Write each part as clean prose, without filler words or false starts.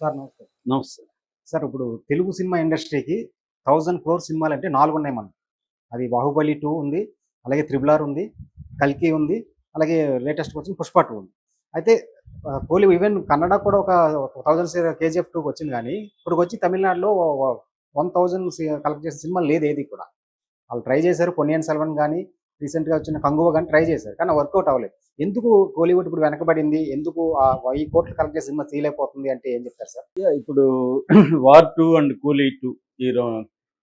Sir నమస్తే. నమస్తే. Sir ఇప్పుడు తెలుగు సినిమా ఇండస్ట్రీకి 1000 క్రోర్ సినిమాలంటే 4 ఉన్నాయి మనకి. అది 'బాహుబలి 2' ఉంది. అలాగే 'త్రిబుల్ ఆర్' ఉంది. 'కల్కి' ఉంది. అలాగే లేటెస్ట్‌గా వచ్చిన 'పుష్ప 2' ఉంది. అయితే పోనీ ఈవెన్ కన్నడ కూడా ఒక 1000 కేజీఎఫ్ 2 వచ్చింది గానీ, ఇప్పటికొచ్చి తమిళనాడులో 1000 కలెక్ట్ చేసిన సినిమా లేదు ఏది కూడా. వాళ్ళు ట్రై చేశారు. 'పొన్నియిన్ సెల్వన్' గాని, రీసెంట్‌గా వచ్చిన 'కంగువ' గాని ట్రై చేశారు. కానీ వర్కౌట్ అవ్వలేదు. ఎందుకు కోలీవుడ్ ఇప్పుడు వెనకబడింది? ఎందుకు 1000 కోట్లు కలెక్ట్ చేసిన సినిమా తీయలేకపోతుంది అంటే ఏం చెప్తారు సార్? ఇప్పుడు 'వార్ 2' అండ్ 'కూలీ 2' ఈ రొ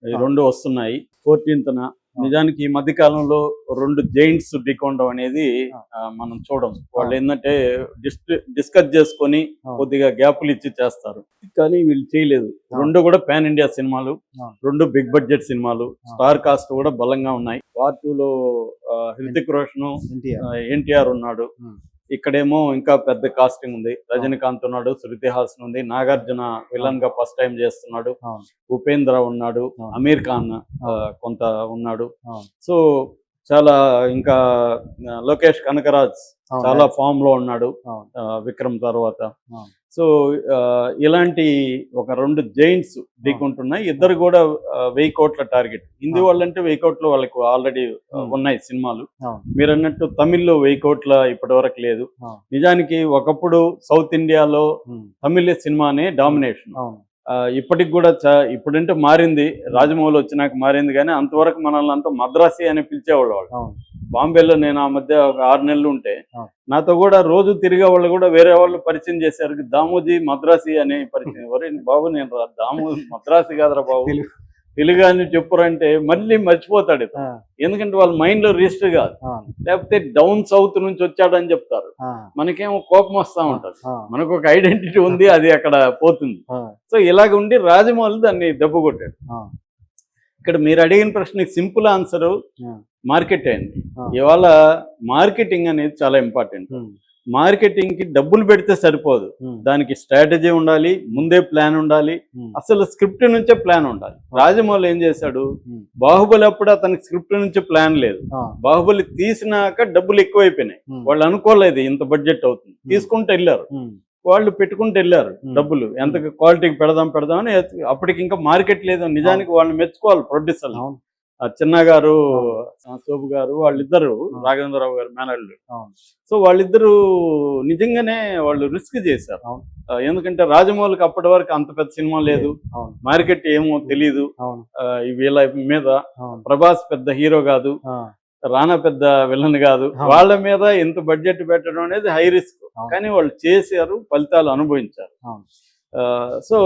ఈ ఆ! 2 వస్తున్నాయి. 14థ్ ఆ! నిజానికి ఈ మధ్య కాలంలో 2 జెయింట్స్ ఢీకొనడం అనేది ఆ! మనం చూడం. ఆ! వాళ్ళేందంటే డిస్కస్ చేసుకొని ఆ! కొద్దిగా గ్యాపులు ఇచ్చి చేస్తారు. కానీ వీళ్ళు చేయలేదు. ఆ! 2 కూడా పాన్ ఇండియా సినిమాలు. ఆ! 2 బిగ్ బడ్జెట్ సినిమాలు. ఆ! స్టార్ కాస్ట్ కూడా బలంగా ఉన్నాయి. 'వార్ 2లో' హృతిక్ రోషన్, ఎన్టీఆర్. ఎన్టీఆర్ ఉన్నాడు. హ్మ్. ఇక్కడేమో ఇంకా పెద్ద కాస్టింగ్ ఉంది. రజనీకాంత్ ఉన్నాడు, శృతి హాసన్ ఉంది, నాగార్జున విలన్ గా ఫస్ట్ టైం చేస్తున్నాడు, అవును. ఉపేంద్ర ఉన్నాడు, అవును. అమీర్ ఖాన్ అవును. కొంత ఉన్నాడు. అవును. సో చాలా ఇంకా లోకేష్ కనకరాజ్ అవును. చాలా ఫామ్ లో ఉన్నాడు అవును. విక్రమ్ తర్వాత. అవును. సో ఇలాంటి ఒక 2 జైంట్స్ ఢీకొంటున్నాయి. ఇద్దరు కూడా 1000 కోట్ల టార్గెట్. హిందీ వాళ్ళంటే 1000 కోట్లు వాళ్ళకు ఆల్రెడీ ఉన్నాయి సినిమాలు. అవును. మీరు అన్నట్టు తమిళ్లో 1000 కోట్ల ఇప్పటి వరకు లేదు. అవును. నిజానికి ఒకప్పుడు సౌత్ ఇండియాలో హ్మ్. తమిళ సినిమానే డామినేషన్. అవును. ఇప్పటికి కూడా ఇప్పుడంటే మారింది, రాజమౌళి వచ్చినాక మారింది, కానీ అంతవరకు మనల్ని అంతా మద్రాసి అని పిలిచేవాళ్ళు వాళ్ళు. అవును. బాంబేలో నేను ఆ మధ్య ఒక 6 నెలలు ఉంటే అవును. నాతో కూడా రోజు తిరిగే వాళ్ళు కూడా వేరే వాళ్ళు పరిచయం చేశారు. దామోజీ మద్రాసి అని పరిచయం. ఒరే బాబు, నేను దామో మద్రాసి కాదురా బాబు, తెలుగు. తెలుగు అని చెప్పురంటే మళ్ళీ మర్చిపోతాడు ఇతను. ఆ! ఎందుకంటే వాళ్ళ మైండ్ లో రిజిస్టర్ కాదు. అవును. లేకపోతే డౌన్ సౌత్ నుంచి వచ్చాడని చెప్తారు. ఆ! మనకేమో కోపం వస్తూ ఉంటది. ఆ! మనకు ఒక ఐడెంటిటీ ఉంది, అది అక్కడ పోతుంది. ఆ! సో ఇలాగ ఉండి రాజమౌళి దాన్ని దెబ్బ కొట్టాడు. ఆ! ఇక్కడ మీరు అడిగిన ప్రశ్నకి సింపుల్ ఆన్సరు ఆ! మార్కెట్ అయింది. ఆ! ఇవాళ మార్కెటింగ్ అనేది చాలా ఇంపార్టెంట్. హ్మ్. మార్కెటింగ్కి డబ్బులు పెడితే సరిపోదు, హ్మ్. దానికి స్ట్రాటజీ ఉండాలి, ముందే ప్లాన్ ఉండాలి, హ్మ్. అసలు స్క్రిప్ట్ నుంచే ప్లాన్ ఉండాలి. రాజమౌళి ఏం చేశాడు, హ్మ్. బాహుబలి అప్పుడు అతనికి స్క్రిప్ట్ నుంచి ప్లాన్ లేదు. ఆ! బాహుబలి తీసినాక డబ్బులు ఎక్కువైపోయినాయి. హ్మ్. వాళ్ళు అనుకోలేదు ఇంత బడ్జెట్ అవుతుంది, తీసుకుంటూ వెళ్ళారు. హ్మ్. వాళ్ళు పెట్టుకుంటూ వెళ్ళారు డబ్బులు, ఎంత క్వాలిటీకి పెడదాం అని. అప్పటికి ఇంకా మార్కెట్ లేదు. నిజానికి వాళ్ళని మెచ్చుకోవాలి ప్రొడ్యూసర్లు. అవును. చిన్న గారు, అవును. శోభు గారు, వాళ్ళిద్దరు, అవును. రాఘవేంద్రరావు గారు మేనల్లుడు. అవును. సో వాళ్ళిద్దరూ నిజంగానే వాళ్ళు రిస్క్ చేశారు. అవును. ఎందుకంటే రాజమౌళికి అప్పటి వరకు అంత పెద్ద సినిమా లేదు, అవును. మార్కెట్ ఏమో తెలీదు. అవును. వీళ్ళ మీద అవును. ప్రభాస్ పెద్ద హీరో కాదు, ఆ! రానా పెద్ద విలన్ కాదు. అవును. వాళ్ళ మీద ఇంత బడ్జెట్ పెట్టడం అనేది హై రిస్క్. అవును. కానీ వాళ్ళు చేశారు, ఫలితాలు అనుభవించారు. అవును. సో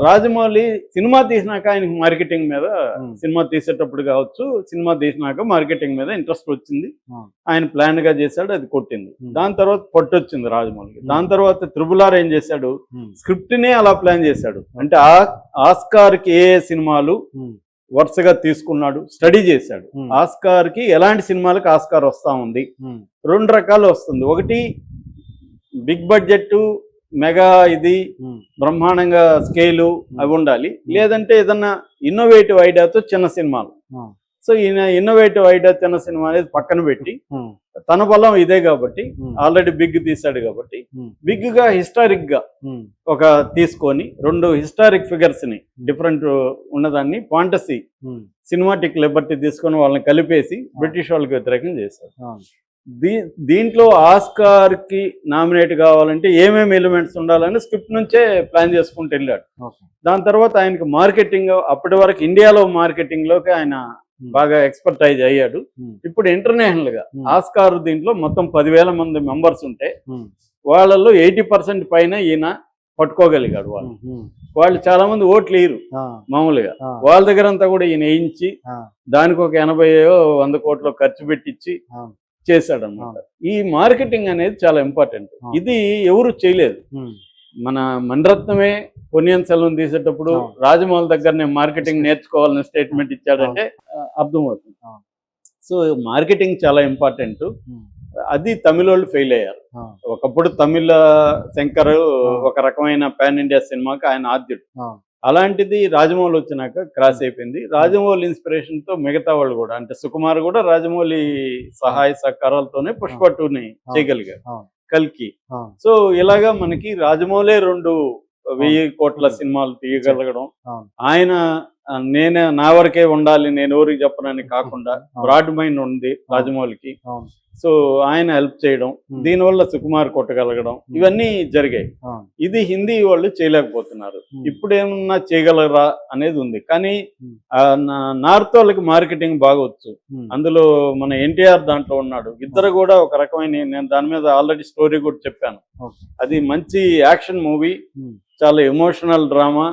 రాజమౌళి సినిమా తీసినాక ఆయనకి మార్కెటింగ్ మీద, హ్మ్. సినిమా తీసేటప్పుడు కావచ్చు, సినిమా తీసినాక మార్కెటింగ్ మీద ఇంట్రెస్ట్ వచ్చింది. అవును. ఆయన ప్లాన్ గా చేశాడు, అది కొట్టింది. హ్మ్. దాని తర్వాత పట్టు వచ్చింది రాజమౌళికి. హ్మ్. దాని తర్వాత 'త్రిబుల్ ఆర్' ఏం చేశాడు, హ్మ్. స్క్రిప్ట్ నే అలా ప్లాన్ చేశాడు. అంటే ఆస్కార్ కి ఏ సినిమాలు హ్మ్. వరుసగా తీసుకున్నాడు, స్టడీ చేశాడు. హ్మ్. ఆస్కార్ కి ఎలాంటి సినిమాలకు ఆస్కార్ వస్తా ఉంది, హ్మ్. 2 రకాలు వస్తుంది. ఒకటి బిగ్ బడ్జెట్, మెగా, ఇది హ్మ్. బ్రహ్మాండంగా స్కేలు అవి ఉండాలి. లేదంటే ఏదన్నా ఇన్నోవేటివ్ ఐడియాతో చిన్న సినిమాలు. ఆ! సో ఈయన ఇన్నోవేటివ్ ఐడియా చిన్న సినిమా అనేది పక్కన పెట్టి, హ్మ్. తన బలం ఇదే కాబట్టి, హ్మ్. ఆల్రెడీ బిగ్ తీశాడు కాబట్టి, హ్మ్. బిగ్ గా హిస్టారిక్ గా హ్మ్. ఒక తీసుకొని 2 హిస్టారిక్ ఫిగర్స్ ని, డిఫరెంట్ ఉన్నదాన్ని ఫాంటసీ హ్మ్. సినిమాటిక్ లిబర్టీ తీసుకొని వాళ్ళని కలిపేసి బ్రిటిష్ వాళ్ళకి వ్యతిరేకం చేశారు. అవును. దీంట్లో ఆస్కార్ కి నామినేట్ కావాలంటే ఏమేమి ఎలిమెంట్స్ ఉండాలని స్క్రిప్ట్ నుంచే ప్లాన్ చేసుకుంటూ వెళ్ళాడు. ఓకే. దాని తర్వాత ఆయనకి మార్కెటింగ్, అప్పటి వరకు ఇండియాలో మార్కెటింగ్ లోకి ఆయన హ్మ్. బాగా ఎక్స్పర్టైజ్ అయ్యాడు. హ్మ్. ఇప్పుడు ఇంటర్నేషనల్ గా హ్మ్. ఆస్కార్ దీంట్లో మొత్తం 10,000 మంది మెంబర్స్ ఉంటే హ్మ్. వాళ్ళల్లో 80% పైన ఈయన పట్టుకోగలిగాడు. వాళ్ళు హ్మ్. హ్మ్. వాళ్ళు చాలా మంది ఓట్లు వేయరు ఆ! మామూలుగా. ఆ! వాళ్ళ దగ్గర అంతా కూడా ఈయన వేయించి ఆ! దానికి ఒక 80 100 కోట్లు ఖర్చు పెట్టించి అవును. చేశాడనమాట. అవును. ఈ మార్కెటింగ్ అనేది చాలా ఇంపార్టెంట్. అవును. ఇది ఎవరు చేయలేదు. హ్మ్. మన మణిరత్నమే పొన్నియిన్ సెల్వన్ తీసేటప్పుడు అవును. రాజమౌళి దగ్గర నేను మార్కెటింగ్ నేర్చుకోవాలని స్టేట్మెంట్ ఇచ్చాడంటే అర్థమవుతుంది. అవును. సో మార్కెటింగ్ చాలా ఇంపార్టెంట్. హ్మ్. అది తమిళ వాళ్ళు ఫెయిల్ అయ్యారు. ఆ! ఒకప్పుడు తమిళ శంకర్ ఆ! ఒక రకమైన పాన్ ఇండియా సినిమాకి ఆయన ఆద్యుడు. అవును. అలాంటిది రాజమౌళి వచ్చినాక క్రాస్ అయిపోయింది. రాజమౌళి ఇన్స్పిరేషన్ తో మిగతా వాళ్ళు కూడా, అంటే సుకుమార్ కూడా రాజమౌళి సహాయ సహకారాలతోనే పుష్ప 2ని చేయగలిగారు, అవును. కల్కి. అవును. సో ఇలాగా మనకి రాజమౌళే 2 1000 కోట్ల సినిమాలు తీయగలగడం, అవును. ఆయన నేనే నా వరకే ఉండాలి, నేను ఎవరికి చెప్పనని కాకుండా బ్రాడ్ మైండ్ ఉంది రాజమౌళికి. అవును. సో ఆయన హెల్ప్ చేయడం, దీనివల్ల సుకుమార్ కొట్టగలగడం, ఇవన్నీ జరిగాయి. అవును. ఇది హిందీ వాళ్ళు చేయలేకపోతున్నారు. ఇప్పుడు ఏమన్నా చేయగలరా అనేది ఉంది. కానీ నార్త్ వాళ్ళకి మార్కెటింగ్ బాగా వచ్చు. అందులో మన ఎన్టీఆర్ దాంట్లో ఉన్నాడు. ఇద్దరు కూడా ఒక రకమైన, నేను దాని మీద ఆల్రెడీ స్టోరీ కూడా చెప్పాను. అది మంచి యాక్షన్ మూవీ, చాలా ఎమోషనల్ డ్రామా,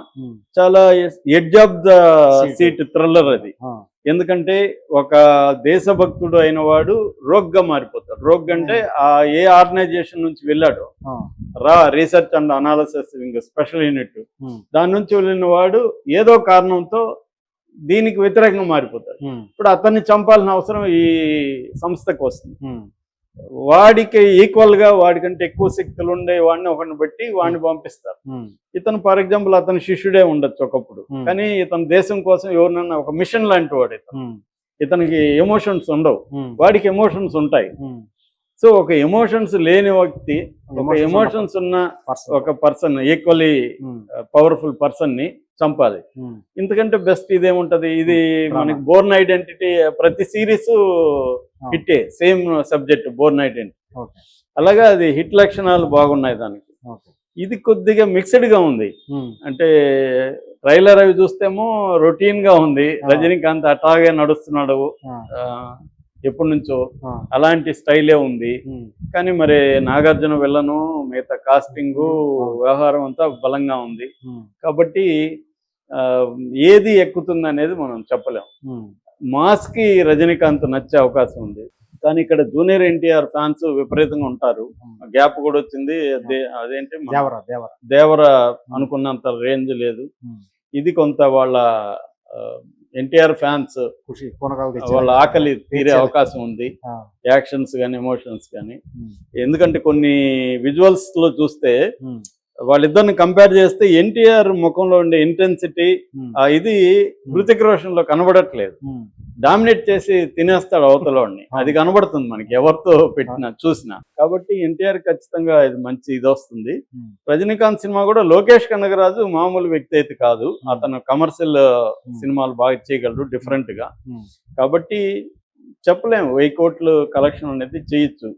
చాలా edge of the seat thriller అది. ఎందుకంటే ఒక దేశభక్తుడు అయిన వాడు రోగ్గా మారిపోతాడు. రోగ్ అంటే ఏ ఆర్గనైజేషన్ నుంచి వెళ్ళాడు, research and analysis special unit, దాని నుంచి వెళ్ళిన వాడు ఏదో కారణంతో దీనికి వ్యతిరేకంగా మారిపోతాడు. ఇప్పుడు అతన్ని చంపాల్సిన అవసరం ఈ సంస్థకు వస్తుంది. వాడికి ఈక్వల్ గా వాడికంటే ఎక్కువ శక్తులు ఉండే వాడిని ఒకరిని బట్టి వాడిని పంపిస్తారు. ఇతను ఫర్ ఎగ్జాంపుల్ అతని శిష్యుడే ఉండొచ్చు ఒకప్పుడు, కానీ ఇతను దేశం కోసం ఎవరినన్నా ఒక మిషన్ లాంటి వాడు. ఇతనికి ఎమోషన్స్ ఉండవు, వాడికి ఎమోషన్స్ ఉంటాయి. సో ఒక ఎమోషన్స్ లేని వ్యక్తి, ఒక ఎమోషన్స్ ఉన్న ఒక పర్సన్, ఈక్వల్లీ పవర్ఫుల్ పర్సన్ ని చంపాలి. ఇంతకంటే బెస్ట్ ఇదేముంటది? ఇది మనకి బోర్న్ ఐడెంటిటీ, ప్రతి సిరీస్ హిట్టే, సేమ్ సబ్జెక్ట్ బోర్న్ ఐడెంటిటీ. అలాగా అది హిట్ లక్షణాలు బాగున్నాయి దానికి. ఇది కొద్దిగా మిక్స్డ్ గా ఉంది. అంటే ట్రైలర్ అవి చూస్తేమో రొటీన్ గా ఉంది, రజనీకాంత్ అట్లాగే నడుస్తున్నాడు ఎప్పటి నుంచో, అలాంటి స్టైలే ఉంది. కానీ మరి నాగార్జున విలను, మిగతా కాస్టింగ్, వ్యవహారం అంతా బలంగా ఉంది. కాబట్టి ఏది ఎక్కుతుంది అనేది మనం చెప్పలేం. మాస్ కి రజనీకాంత్ నచ్చే అవకాశం ఉంది, కానీ ఇక్కడ జూనియర్ ఎన్టీఆర్ ఫ్యాన్స్ విపరీతంగా ఉంటారు. గ్యాప్ కూడా వచ్చింది. అదేంటి దేవర అనుకున్నంత రేంజ్ లేదు. ఇది కొంత వాళ్ళ ఎన్టీఆర్ ఫ్యాన్స్ వాళ్ళ ఆకలి తీరే అవకాశం ఉంది, యాక్షన్స్ కానీ ఎమోషన్స్ కానీ. ఎందుకంటే కొన్ని విజువల్స్ లో చూస్తే వాళ్ళిద్దరిని కంపేర్ చేస్తే ఎన్టీఆర్ ముఖంలో ఉండే ఇంటెన్సిటీ ఇది హృతిక్ రోషన్ లో కనబడట్లేదు. డామినేట్ చేసి తినేస్తాడు అవతలని, అది కనబడుతుంది మనకి ఎవరితో పెట్టినా చూసినా. కాబట్టి ఎన్టీఆర్ ఖచ్చితంగా ఇది మంచి ఇది వస్తుంది. రజనీకాంత్ సినిమా కూడా లోకేష్ కనగరాజు మామూలు వ్యక్తి అయితే కాదు, అతను కమర్షియల్ సినిమాలు బాగా చేయగలరు డిఫరెంట్ గా. కాబట్టి చెప్పలేము 1000 కోట్లు కలెక్షన్ అనేది చేయొచ్చు,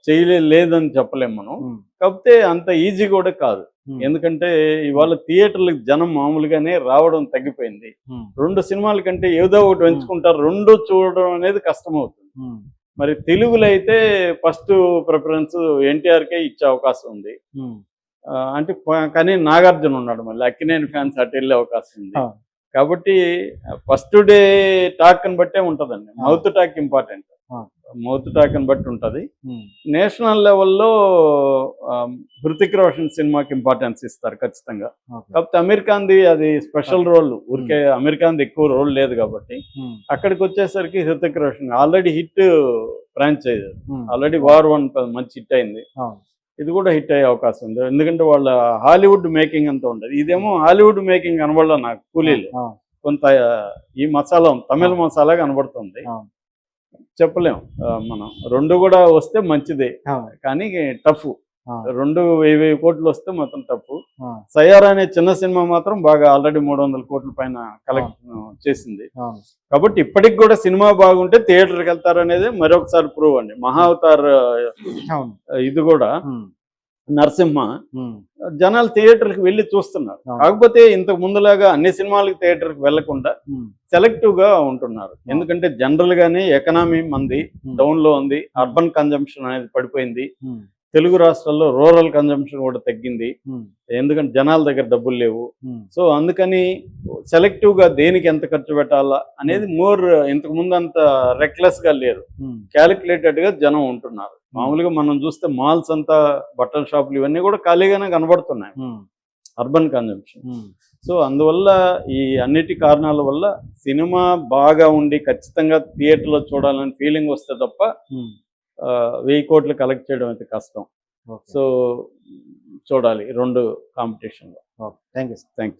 చేయలేదని చెప్పలేము మనం. కాకపోతే అంత ఈజీ కూడా కాదు. ఎందుకంటే ఇవాళ థియేటర్లకు జనం మామూలుగానే రావడం తగ్గిపోయింది. 2 సినిమాల కంటే ఏదో ఒకటి ఎంచుకుంటారు, 2 చూడడం అనేది కష్టం అవుతుంది. మరి తెలుగులో అయితే ఫస్ట్ ప్రిఫరెన్స్ ఎన్టీఆర్కే ఇచ్చే అవకాశం ఉంది. అంటే కానీ నాగార్జున ఉన్నాడు, మళ్ళీ అక్కినేని ఫ్యాన్స్ అటు వెళ్ళే అవకాశం ఉంది. కాబట్టి ఫస్ట్ డే టాక్ అని బట్టే ఉంటదండి. Mouth talk important, mouth talk అని బట్టి ఉంటది. నేషనల్ లెవెల్లో హృతిక్ రోషన్ సినిమాకి ఇంపార్టెన్స్ ఇస్తారు ఖచ్చితంగా. కాకపోతే అమెరికాంది అది స్పెషల్ రోల్, ఊరికే అమెరికాంది ఎక్కువ రోల్ లేదు కాబట్టి అక్కడికి వచ్చేసరికి Hrithik Roshan already hit franchise, already war 1 మంచి హిట్ అయింది. ఇది కూడా హిట్ అయ్యే అవకాశం ఉంది, ఎందుకంటే వాళ్ళ హాలీవుడ్ మేకింగ్ అంతా ఉండదు. ఇదేమో హాలీవుడ్ మేకింగ్ కనబడలే నాకు. కూలీలు కొంత ఈ మసాలా తమిళ మసాలా కనబడుతుంది. చెప్పలేం మనం. 2 కూడా వస్తే మంచిదే, కానీ టఫ్. 2 1000 కోట్లు వస్తే మాత్రం టఫ్. సయారా అనే చిన్న సినిమా మాత్రం బాగా ఆల్రెడీ 300 కోట్ల పైన కలెక్ట్ చేసింది. కాబట్టి ఇప్పటికి కూడా సినిమా బాగుంటే థియేటర్కి వెళ్తారు అనేది మరొకసారి ప్రూవ్ అండి. మహావతార్ ఇది కూడా నరసింహ జనాలు థియేటర్కి వెళ్ళి చూస్తున్నారు. కాకపోతే ఇంతకు ముందులాగా అన్ని సినిమాలకి థియేటర్కి వెళ్లకుండా సెలెక్టివ్ గా ఉంటున్నారు. ఎందుకంటే జనరల్ గానే ఎకనామీ మంది డౌన్ లో ఉంది, అర్బన్ కన్జంప్షన్ అనేది పడిపోయింది. తెలుగు రాష్ట్రాల్లో రూరల్ కన్జంప్షన్ కూడా తగ్గింది, ఎందుకంటే జనాల దగ్గర డబ్బులు లేవు. సో అందుకని సెలెక్టివ్ గా దేనికి ఎంత ఖర్చు పెట్టాలా అనేది మోర్, ఇంతకు ముందు అంత రెక్లెస్ గా లేరు, క్యాలిక్యులేటెడ్ గా జనం ఉంటున్నారు. మామూలుగా మనం చూస్తే మాల్స్ అంతా, బట్టల షాపులు ఇవన్నీ కూడా ఖాళీగానే కనబడుతున్నాయి, అర్బన్ కన్జంప్షన్. సో అందువల్ల ఈ అన్నిటి కారణాల వల్ల సినిమా బాగా ఉండి ఖచ్చితంగా థియేటర్లో చూడాలని ఫీలింగ్ వస్తే తప్ప 1000 కోట్లు కలెక్ట్ చేయడం అయితే కష్టం. సో చూడాలి 2 కాంపిటీషన్లో. Thank you.